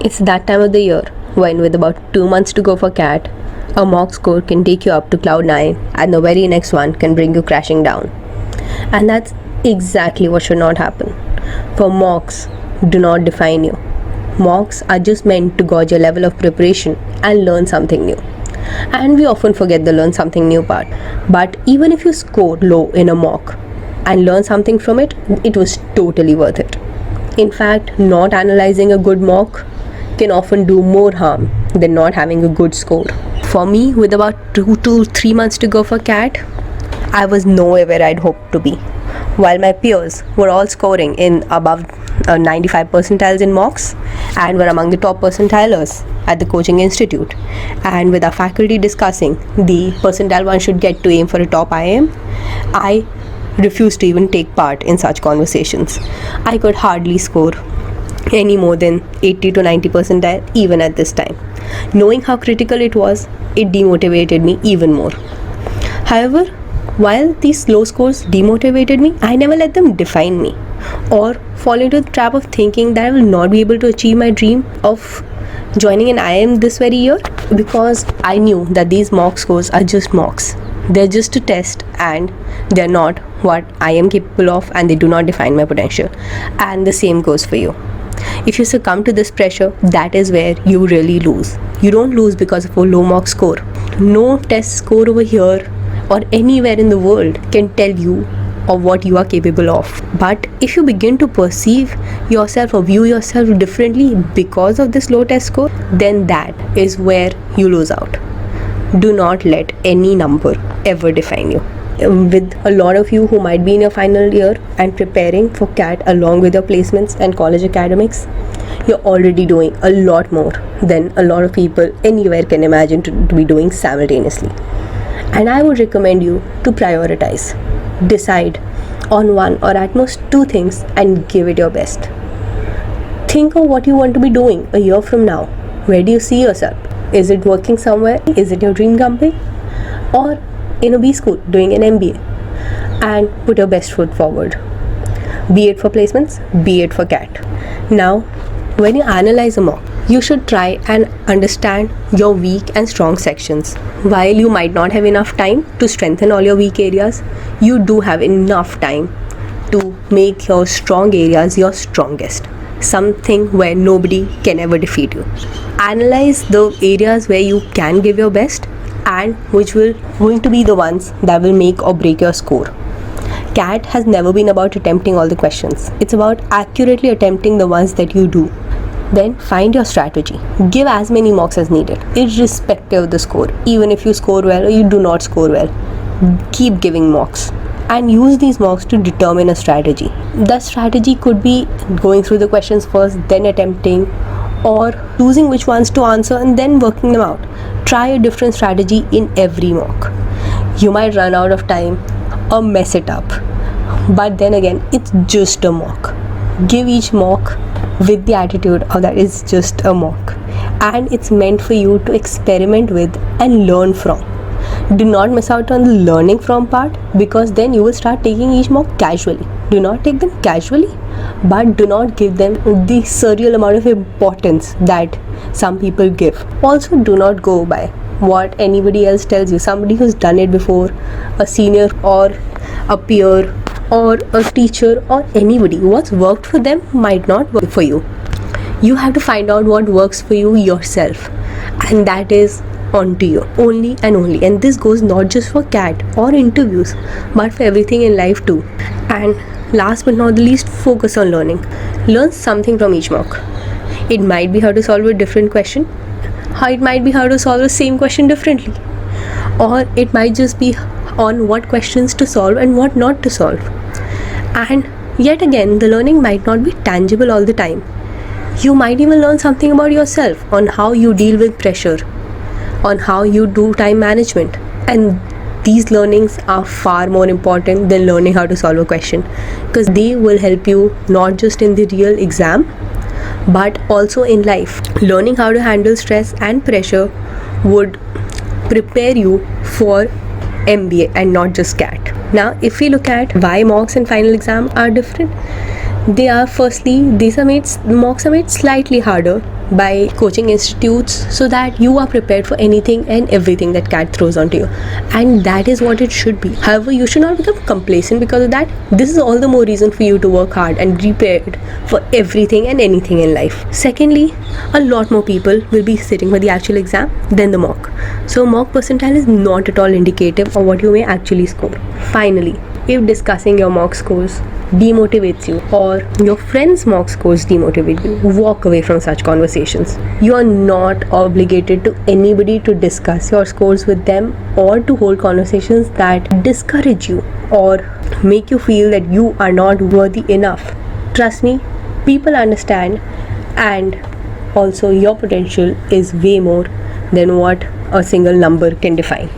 It's that time of the year when, with about 2 months to go for CAT, a mock score can take you up to cloud 9 and the very next one can bring you crashing down. And that's exactly what should not happen. For mocks do not define you. Mocks are just meant to gauge your level of preparation and learn something new. And we often forget the learn something new part. But even if you score low in a mock and learn something from it, it was totally worth it. In fact, not analyzing a good mock can often do more harm than not having a good score. For me, with about 2 to 3 months to go for CAT, I was nowhere where I'd hoped to be. While my peers were all scoring in above 95 percentiles in mocks and were among the top percentilers at the coaching institute, and with our faculty discussing the percentile one should get to aim for a top IIM, I refused to even take part in such conversations. I could hardly score any more than 80 to 90 percentile even at this time. Knowing how critical it was, it demotivated me even more. However, while these low scores demotivated me, I never let them define me or fall into the trap of thinking that I will not be able to achieve my dream of joining an IIM this very year, because I knew that these mock scores are just mocks. They're just a test and they're not what I am capable of, and they do not define my potential. And the same goes for you. If you succumb to this pressure, that is where you really lose. You don't lose because of a low mock score. No test score over here or anywhere in the world can tell you of what you are capable of. But if you begin to perceive yourself or view yourself differently because of this low test score, then that is where you lose out. Do not let any number ever define you. With a lot of you who might be in your final year and preparing for CAT along with your placements and college academics, you're already doing a lot more than a lot of people anywhere can imagine to be doing simultaneously. And I would recommend you to prioritize. Decide on one or at most two things and give it your best. Think of what you want to be doing a year from now. Where do you see yourself? Is it working somewhere? Is it your dream company? Or in a B school doing an MBA? And put your best foot forward. Be it for placements, be it for CAT. Now, when you analyze a mock, you should try and understand your weak and strong sections. While you might not have enough time to strengthen all your weak areas, you do have enough time to make your strong areas your strongest. Something where nobody can ever defeat you. Analyze the areas where you can give your best and which will going to be the ones that will make or break your score. CAT has never been about attempting all the questions. It's about accurately attempting the ones that you do. Then find your strategy. Give as many mocks as needed, irrespective of the score. Even if you score well or you do not score well, keep giving mocks and use these mocks to determine a strategy. The strategy could be going through the questions first, then attempting, or choosing which ones to answer and then working them out. Try a different strategy in every mock. You might run out of time or mess it up, but then again, it's just a mock. Give each mock with the attitude of that is just a mock, and it's meant for you to experiment with and learn from. Do not miss out on the learning from part, because then you will start taking each mock casually. Do not take them casually, but do not give them the surreal amount of importance that some people give. Also, do not go by what anybody else tells you. Somebody who's done it before, a senior or a peer or a teacher or anybody, what's worked for them might not work for you. You have to find out what works for you yourself, and that is onto you only and only. And this goes not just for CAT or interviews, but for everything in life too. And last but not the least, focus on learning. Learn something from each mock. It might be how to solve a different question, it might be how to solve the same question differently, or it might just be on what questions to solve and what not to solve. And yet again, the learning might not be tangible all the time. You might even learn something about yourself, on how you deal with pressure, on how you do time management. And these learnings are far more important than learning how to solve a question, because they will help you not just in the real exam but also in life. Learning how to handle stress and pressure would prepare you for MBA and not just CAT. Now, if we look at why mocks and final exam are different, they are, firstly, mocks are made slightly harder by coaching institutes so that you are prepared for anything and everything that CAT throws onto you. And that is what it should be. However, you should not become complacent because of that. This is all the more reason for you to work hard and be prepared for everything and anything in life. Secondly, a lot more people will be sitting for the actual exam than the mock. So mock percentile is not at all indicative of what you may actually score. Finally, if discussing your mock scores demotivates you or your friends' mock scores demotivate you, walk away from such conversations. You are not obligated to anybody to discuss your scores with them or to hold conversations that discourage you or make you feel that you are not worthy enough. Trust me, people understand, and also your potential is way more than what a single number can define.